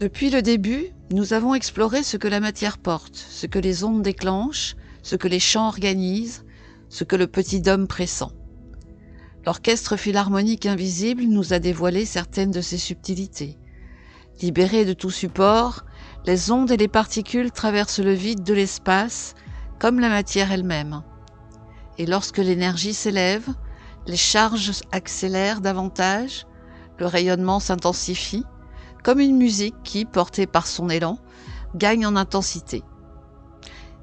Depuis le début, nous avons exploré ce que la matière porte, ce que les ondes déclenchent, ce que les champs organisent, ce que le petit dôme pressent. L'orchestre philharmonique invisible nous a dévoilé certaines de ses subtilités. Libérées de tout support, les ondes et les particules traversent le vide de l'espace, comme la matière elle-même. Et lorsque l'énergie s'élève, les charges accélèrent davantage, le rayonnement s'intensifie, comme une musique qui, portée par son élan, gagne en intensité.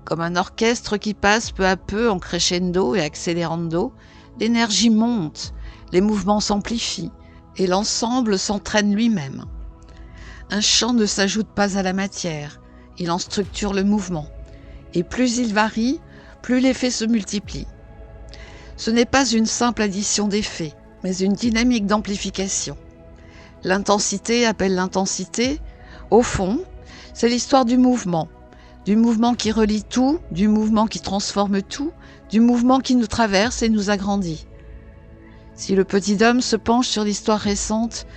Comme un orchestre qui passe peu à peu en crescendo et accélérando, l'énergie monte, les mouvements s'amplifient et l'ensemble s'entraîne lui-même. Un chant ne s'ajoute pas à la matière, il en structure le mouvement. Et plus il varie, plus l'effet se multiplie. Ce n'est pas une simple addition d'effets, mais une dynamique d'amplification. L'intensité appelle l'intensité. Au fond, c'est l'histoire du mouvement qui relie tout, du mouvement qui transforme tout, du mouvement qui nous traverse et nous agrandit. Si le petit dôme se penche sur l'histoire récente,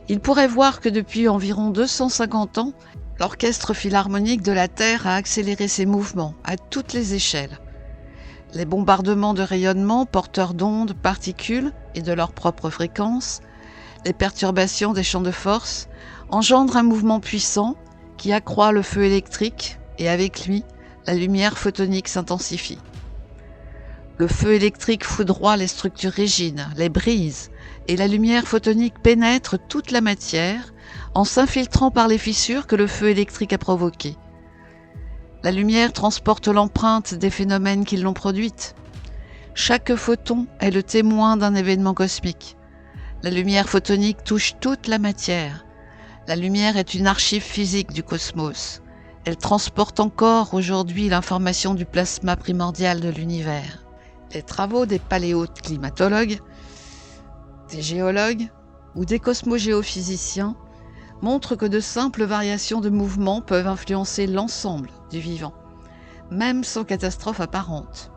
il pourrait voir que depuis environ 250 ans, l'orchestre philharmonique de la Terre a accéléré ses mouvements à toutes les échelles. Les bombardements de rayonnements porteurs d'ondes, particules et de leur propre fréquence, les perturbations des champs de force engendrent un mouvement puissant qui accroît le feu électrique et avec lui, la lumière photonique s'intensifie. Le feu électrique foudroie les structures rigides, les brise, et la lumière photonique pénètre toute la matière en s'infiltrant par les fissures que le feu électrique a provoquées. La lumière transporte l'empreinte des phénomènes qui l'ont produite. Chaque photon est le témoin d'un événement cosmique. La lumière photonique touche toute la matière. La lumière est une archive physique du cosmos. Elle transporte encore aujourd'hui l'information du plasma primordial de l'univers. Les travaux des paléoclimatologues, des géologues ou des cosmogéophysiciens montrent que de simples variations de mouvement peuvent influencer l'ensemble du vivant, même sans catastrophe apparente.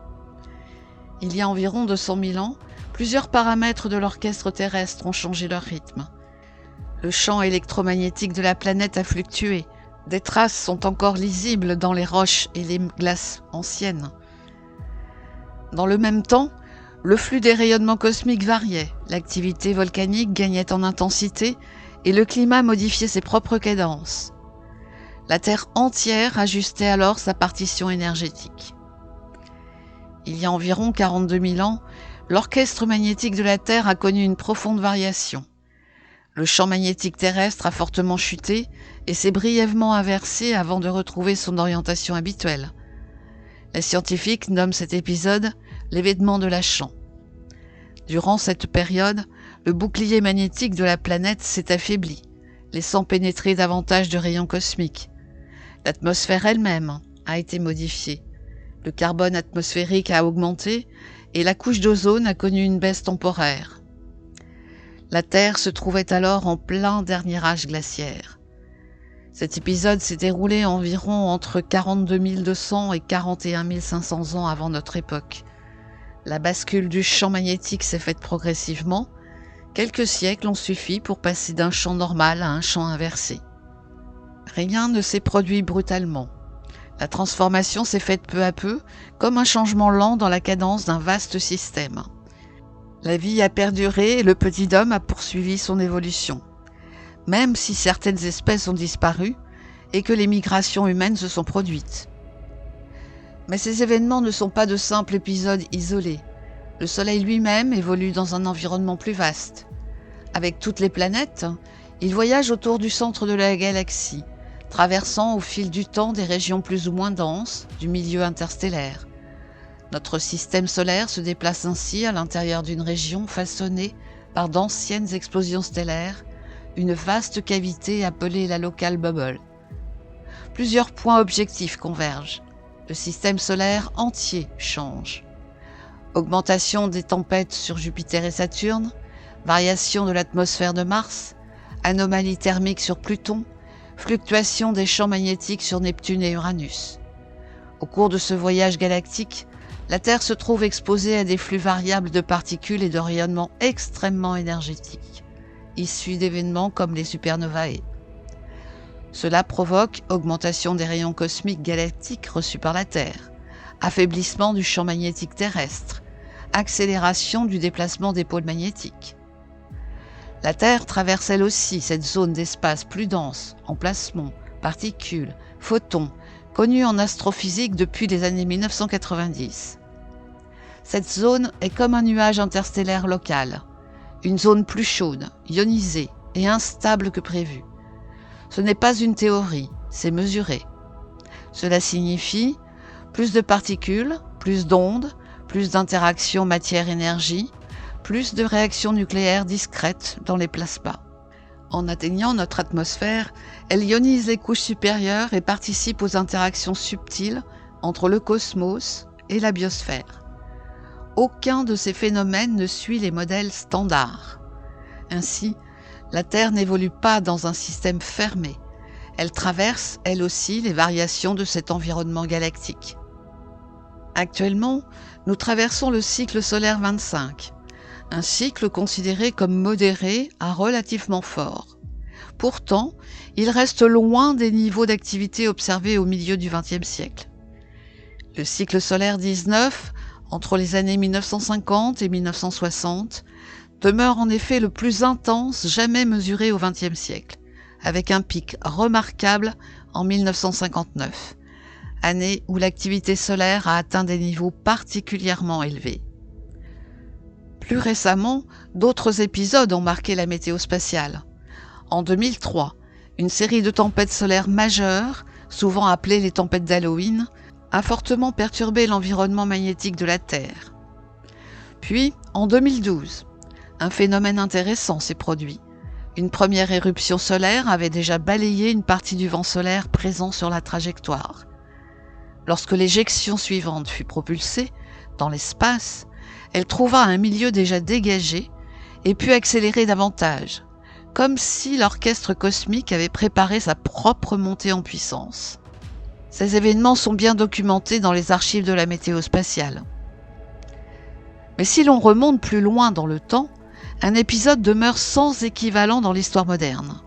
Il y a environ 200 000 ans, plusieurs paramètres de l'orchestre terrestre ont changé leur rythme. Le champ électromagnétique de la planète a fluctué. Des traces sont encore lisibles dans les roches et les glaces anciennes. Dans le même temps, le flux des rayonnements cosmiques variait, l'activité volcanique gagnait en intensité et le climat modifiait ses propres cadences. La Terre entière ajustait alors sa partition énergétique. Il y a environ 42 000 ans, l'orchestre magnétique de la Terre a connu une profonde variation. Le champ magnétique terrestre a fortement chuté et s'est brièvement inversé avant de retrouver son orientation habituelle. Les scientifiques nomment cet épisode l'événement de Lachan. Durant cette période, le bouclier magnétique de la planète s'est affaibli, laissant pénétrer davantage de rayons cosmiques. L'atmosphère elle-même a été modifiée. Le carbone atmosphérique a augmenté et la couche d'ozone a connu une baisse temporaire. La Terre se trouvait alors en plein dernier âge glaciaire. Cet épisode s'est déroulé environ entre 42 200 et 41 500 ans avant notre époque. La bascule du champ magnétique s'est faite progressivement. Quelques siècles ont suffi pour passer d'un champ normal à un champ inversé. Rien ne s'est produit brutalement. La transformation s'est faite peu à peu, comme un changement lent dans la cadence d'un vaste système. La vie a perduré et le petit homme a poursuivi son évolution. Même si certaines espèces ont disparu et que les migrations humaines se sont produites. Mais ces événements ne sont pas de simples épisodes isolés. Le Soleil lui-même évolue dans un environnement plus vaste. Avec toutes les planètes, il voyage autour du centre de la galaxie, traversant au fil du temps des régions plus ou moins denses du milieu interstellaire. Notre système solaire se déplace ainsi à l'intérieur d'une région façonnée par d'anciennes explosions stellaires, une vaste cavité appelée la local bubble. Plusieurs points objectifs convergent. Le système solaire entier change. Augmentation des tempêtes sur Jupiter et Saturne, variation de l'atmosphère de Mars, anomalies thermiques sur Pluton, fluctuation des champs magnétiques sur Neptune et Uranus. Au cours de ce voyage galactique, la Terre se trouve exposée à des flux variables de particules et de rayonnements extrêmement énergétiques, issus d'événements comme les supernovae. Cela provoque augmentation des rayons cosmiques galactiques reçus par la Terre, affaiblissement du champ magnétique terrestre, accélération du déplacement des pôles magnétiques. La Terre traverse elle aussi cette zone d'espace plus dense, en plasmons, particules, photons, connue en astrophysique depuis les années 1990. Cette zone est comme un nuage interstellaire local, une zone plus chaude, ionisée et instable que prévu. Ce n'est pas une théorie, c'est mesuré. Cela signifie plus de particules, plus d'ondes, plus d'interactions matière-énergie, plus de réactions nucléaires discrètes dans les plasmas. En atteignant notre atmosphère, elle ionise les couches supérieures et participe aux interactions subtiles entre le cosmos et la biosphère. Aucun de ces phénomènes ne suit les modèles standards. Ainsi, la Terre n'évolue pas dans un système fermé. Elle traverse, elle aussi, les variations de cet environnement galactique. Actuellement, nous traversons le cycle solaire 25, un cycle considéré comme modéré à relativement fort. Pourtant, il reste loin des niveaux d'activité observés au milieu du XXe siècle. Le cycle solaire 19, entre les années 1950 et 1960, demeure en effet le plus intense jamais mesuré au XXe siècle, avec un pic remarquable en 1959, année où l'activité solaire a atteint des niveaux particulièrement élevés. Plus récemment, d'autres épisodes ont marqué la météo spatiale. En 2003, une série de tempêtes solaires majeures, souvent appelées les tempêtes d'Halloween, a fortement perturbé l'environnement magnétique de la Terre. Puis, en 2012, un phénomène intéressant s'est produit. Une première éruption solaire avait déjà balayé une partie du vent solaire présent sur la trajectoire. Lorsque l'éjection suivante fut propulsée dans l'espace, elle trouva un milieu déjà dégagé et put accélérer davantage, comme si l'orchestre cosmique avait préparé sa propre montée en puissance. Ces événements sont bien documentés dans les archives de la météo spatiale. Mais si l'on remonte plus loin dans le temps, un épisode demeure sans équivalent dans l'histoire moderne.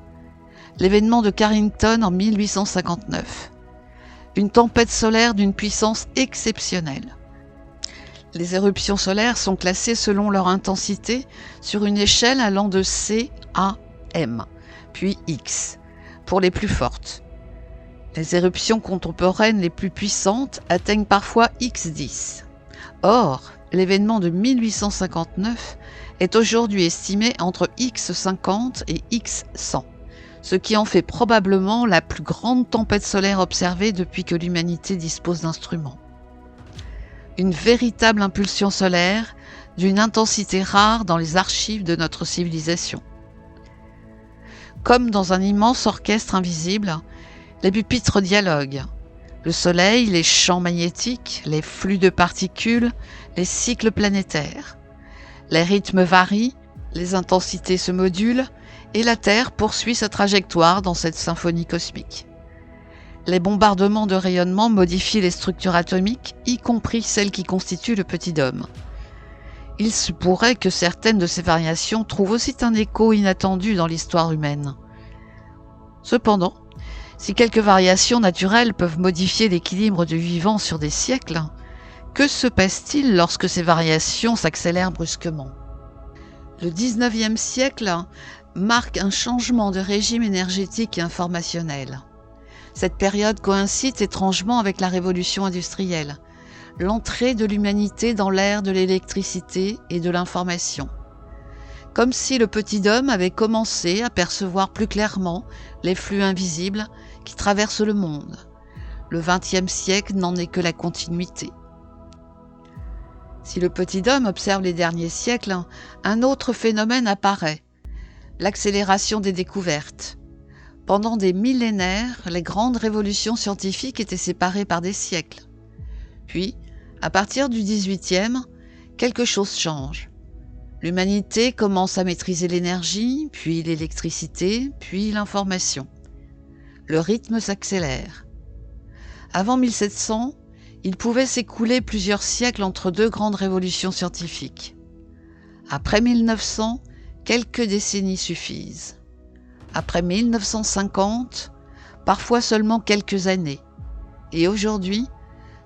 L'événement de Carrington en 1859. Une tempête solaire d'une puissance exceptionnelle. Les éruptions solaires sont classées selon leur intensité sur une échelle allant de C à M, puis X, pour les plus fortes. Les éruptions contemporaines les plus puissantes atteignent parfois X10. Or, l'événement de 1859 est aujourd'hui estimé entre X50 et X100, ce qui en fait probablement la plus grande tempête solaire observée depuis que l'humanité dispose d'instruments. Une véritable impulsion solaire d'une intensité rare dans les archives de notre civilisation. Comme dans un immense orchestre invisible, les pupitres dialoguent. Le Soleil, les champs magnétiques, les flux de particules, les cycles planétaires. Les rythmes varient, les intensités se modulent et la Terre poursuit sa trajectoire dans cette symphonie cosmique. Les bombardements de rayonnement modifient les structures atomiques, y compris celles qui constituent le petit dôme. Il se pourrait que certaines de ces variations trouvent aussi un écho inattendu dans l'histoire humaine. Cependant, si quelques variations naturelles peuvent modifier l'équilibre du vivant sur des siècles, que se passe-t-il lorsque ces variations s'accélèrent brusquement ? Le XIXe siècle marque un changement de régime énergétique et informationnel. Cette période coïncide étrangement avec la révolution industrielle, l'entrée de l'humanité dans l'ère de l'électricité et de l'information. Comme si le petit homme avait commencé à percevoir plus clairement les flux invisibles qui traversent le monde. Le XXe siècle n'en est que la continuité. Si le petit homme observe les derniers siècles, un autre phénomène apparaît, l'accélération des découvertes. Pendant des millénaires, les grandes révolutions scientifiques étaient séparées par des siècles. Puis, à partir du XVIIIe, quelque chose change. L'humanité commence à maîtriser l'énergie, puis l'électricité, puis l'information. Le rythme s'accélère. Avant 1700, il pouvait s'écouler plusieurs siècles entre deux grandes révolutions scientifiques. Après 1900, quelques décennies suffisent. Après 1950, parfois seulement quelques années. Et aujourd'hui,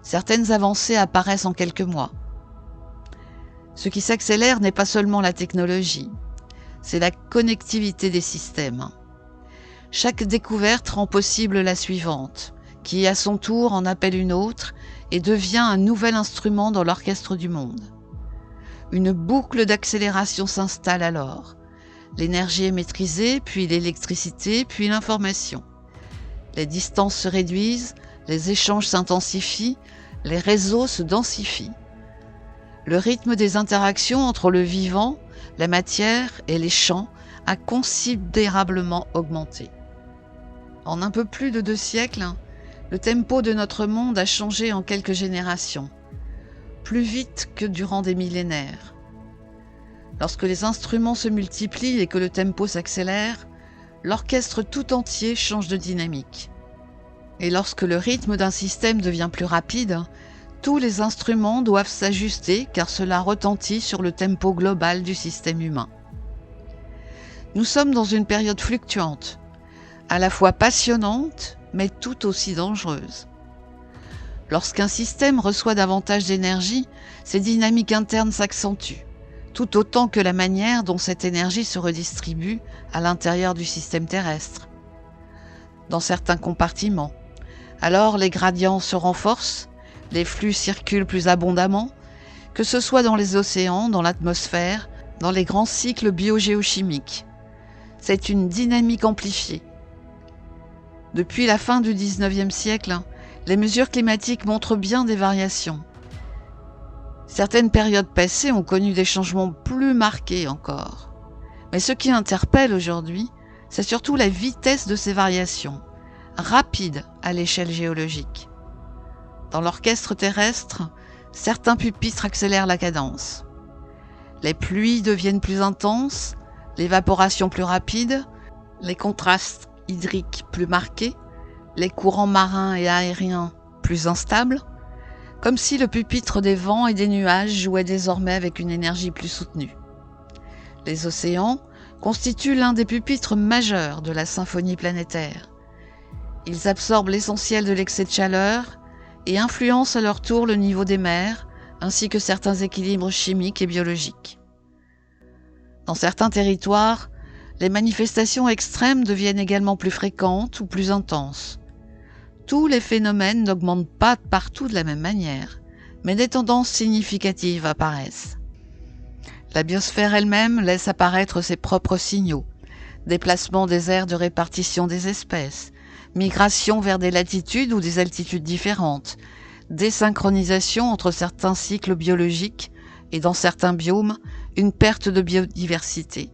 certaines avancées apparaissent en quelques mois. Ce qui s'accélère n'est pas seulement la technologie, c'est la connectivité des systèmes. Chaque découverte rend possible la suivante, qui à son tour en appelle une autre et devient un nouvel instrument dans l'orchestre du monde. Une boucle d'accélération s'installe alors. L'énergie est maîtrisée, puis l'électricité, puis l'information. Les distances se réduisent, les échanges s'intensifient, les réseaux se densifient. Le rythme des interactions entre le vivant, la matière et les champs a considérablement augmenté. En un peu plus de 2 siècles, le tempo de notre monde a changé en quelques générations, plus vite que durant des millénaires. Lorsque les instruments se multiplient et que le tempo s'accélère, l'orchestre tout entier change de dynamique. Et lorsque le rythme d'un système devient plus rapide, tous les instruments doivent s'ajuster car cela retentit sur le tempo global du système humain. Nous sommes dans une période fluctuante, à la fois passionnante, mais tout aussi dangereuse. Lorsqu'un système reçoit davantage d'énergie, ses dynamiques internes s'accentuent, tout autant que la manière dont cette énergie se redistribue à l'intérieur du système terrestre. Dans certains compartiments, alors les gradients se renforcent, les flux circulent plus abondamment, que ce soit dans les océans, dans l'atmosphère, dans les grands cycles biogéochimiques. C'est une dynamique amplifiée. Depuis la fin du XIXe siècle, les mesures climatiques montrent bien des variations. Certaines périodes passées ont connu des changements plus marqués encore. Mais ce qui interpelle aujourd'hui, c'est surtout la vitesse de ces variations, rapides à l'échelle géologique. Dans l'orchestre terrestre, certains pupitres accélèrent la cadence. Les pluies deviennent plus intenses, l'évaporation plus rapide, les contrastes hydriques plus marqués, les courants marins et aériens plus instables, comme si le pupitre des vents et des nuages jouait désormais avec une énergie plus soutenue. Les océans constituent l'un des pupitres majeurs de la symphonie planétaire. Ils absorbent l'essentiel de l'excès de chaleur et influencent à leur tour le niveau des mers, ainsi que certains équilibres chimiques et biologiques. Dans certains territoires, les manifestations extrêmes deviennent également plus fréquentes ou plus intenses. Tous les phénomènes n'augmentent pas partout de la même manière, mais des tendances significatives apparaissent. La biosphère elle-même laisse apparaître ses propres signaux, déplacement des aires de répartition des espèces, migration vers des latitudes ou des altitudes différentes, désynchronisation entre certains cycles biologiques et dans certains biomes, une perte de biodiversité.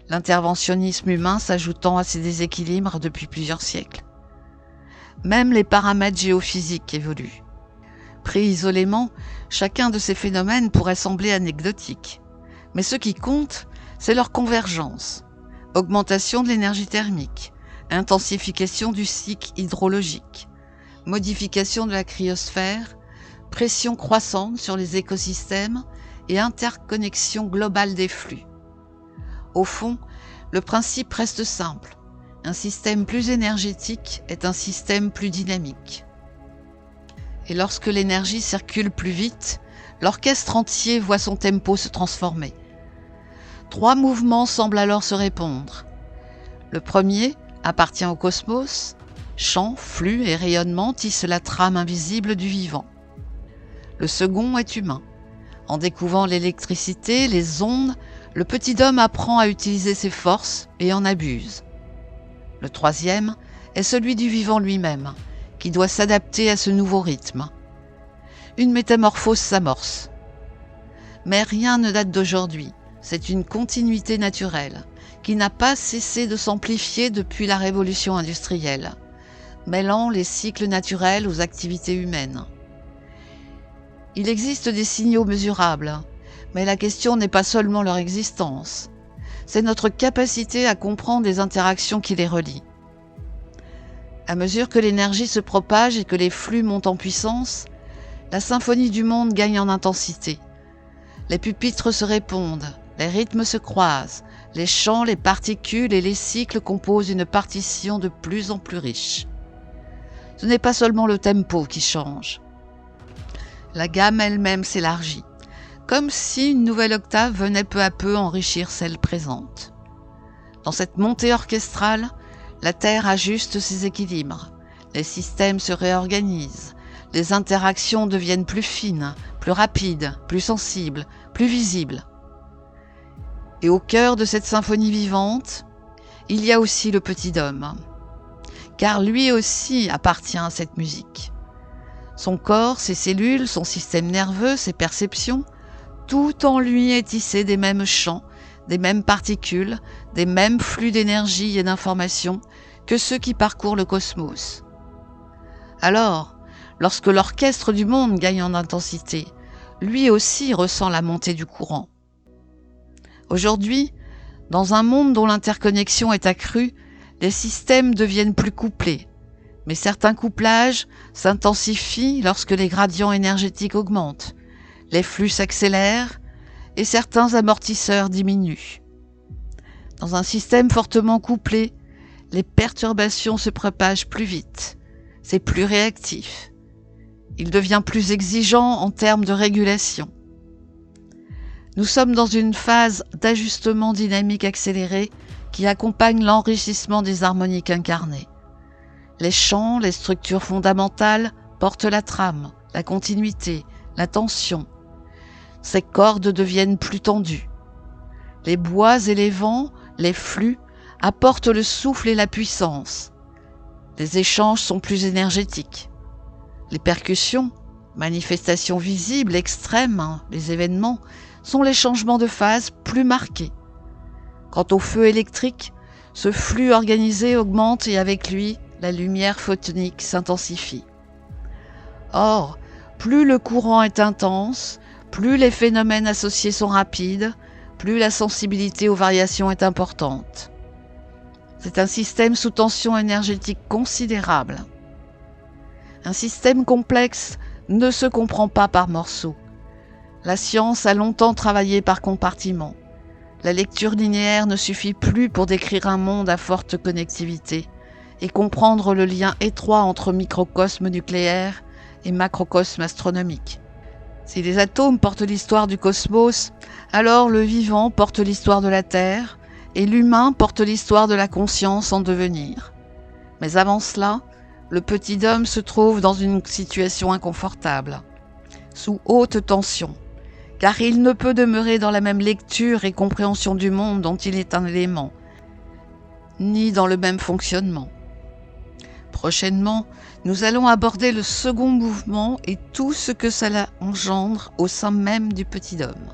L'interventionnisme humain s'ajoutant à ces déséquilibres depuis plusieurs siècles. Même les paramètres géophysiques évoluent. Pris isolément, chacun de ces phénomènes pourrait sembler anecdotique. Mais ce qui compte, c'est leur convergence. Augmentation de l'énergie thermique, intensification du cycle hydrologique, modification de la cryosphère, pression croissante sur les écosystèmes et interconnexion globale des flux. Au fond, le principe reste simple. Un système plus énergétique est un système plus dynamique. Et lorsque l'énergie circule plus vite, l'orchestre entier voit son tempo se transformer. 3 mouvements semblent alors se répondre. Le premier appartient au cosmos. Chant, flux et rayonnement tissent la trame invisible du vivant. Le second est humain. En découvrant l'électricité, les ondes, le petit homme apprend à utiliser ses forces et en abuse. Le troisième est celui du vivant lui-même, qui doit s'adapter à ce nouveau rythme. Une métamorphose s'amorce. Mais rien ne date d'aujourd'hui, c'est une continuité naturelle, qui n'a pas cessé de s'amplifier depuis la révolution industrielle, mêlant les cycles naturels aux activités humaines. Il existe des signaux mesurables, mais la question n'est pas seulement leur existence, c'est notre capacité à comprendre les interactions qui les relient. À mesure que l'énergie se propage et que les flux montent en puissance, la symphonie du monde gagne en intensité. Les pupitres se répondent, les rythmes se croisent, Les champs, les particules et les cycles composent une partition de plus en plus riche. Ce n'est pas seulement le tempo qui change. La gamme elle-même s'élargit, comme si une nouvelle octave venait peu à peu enrichir celle présente. Dans cette montée orchestrale, la Terre ajuste ses équilibres, les systèmes se réorganisent, les interactions deviennent plus fines, plus rapides, plus sensibles, plus visibles. Et au cœur de cette symphonie vivante, il y a aussi le petit homme, car lui aussi appartient à cette musique. Son corps, ses cellules, son système nerveux, ses perceptions, tout en lui est tissé des mêmes champs, des mêmes particules, des mêmes flux d'énergie et d'informations que ceux qui parcourent le cosmos. Alors, lorsque l'orchestre du monde gagne en intensité, lui aussi ressent la montée du courant. Aujourd'hui, dans un monde dont l'interconnexion est accrue, les systèmes deviennent plus couplés, mais certains couplages s'intensifient lorsque les gradients énergétiques augmentent, les flux s'accélèrent et certains amortisseurs diminuent. Dans un système fortement couplé, les perturbations se propagent plus vite, c'est plus réactif. Il devient plus exigeant en termes de régulation. Nous sommes dans une phase d'ajustement dynamique accéléré qui accompagne l'enrichissement des harmoniques incarnées. Les chants, les structures fondamentales portent la trame, la continuité, la tension. Ces cordes deviennent plus tendues. Les bois et les vents, les flux, apportent le souffle et la puissance. Les échanges sont plus énergétiques. Les percussions, manifestations visibles, extrêmes, les événements, sont les changements de phase plus marqués. Quant au feu électrique, ce flux organisé augmente et avec lui, la lumière photonique s'intensifie. Or, plus le courant est intense, plus les phénomènes associés sont rapides, plus la sensibilité aux variations est importante. C'est un système sous tension énergétique considérable. Un système complexe ne se comprend pas par morceaux. La science a longtemps travaillé par compartiments. La lecture linéaire ne suffit plus pour décrire un monde à forte connectivité et comprendre le lien étroit entre microcosme nucléaire et macrocosme astronomique. Si les atomes portent l'histoire du cosmos, alors le vivant porte l'histoire de la Terre et l'humain porte l'histoire de la conscience en devenir. Mais avant cela, le petit homme se trouve dans une situation inconfortable, sous haute tension, car il ne peut demeurer dans la même lecture et compréhension du monde dont il est un élément, ni dans le même fonctionnement. Prochainement, nous allons aborder le second mouvement et tout ce que cela engendre au sein même du petit homme.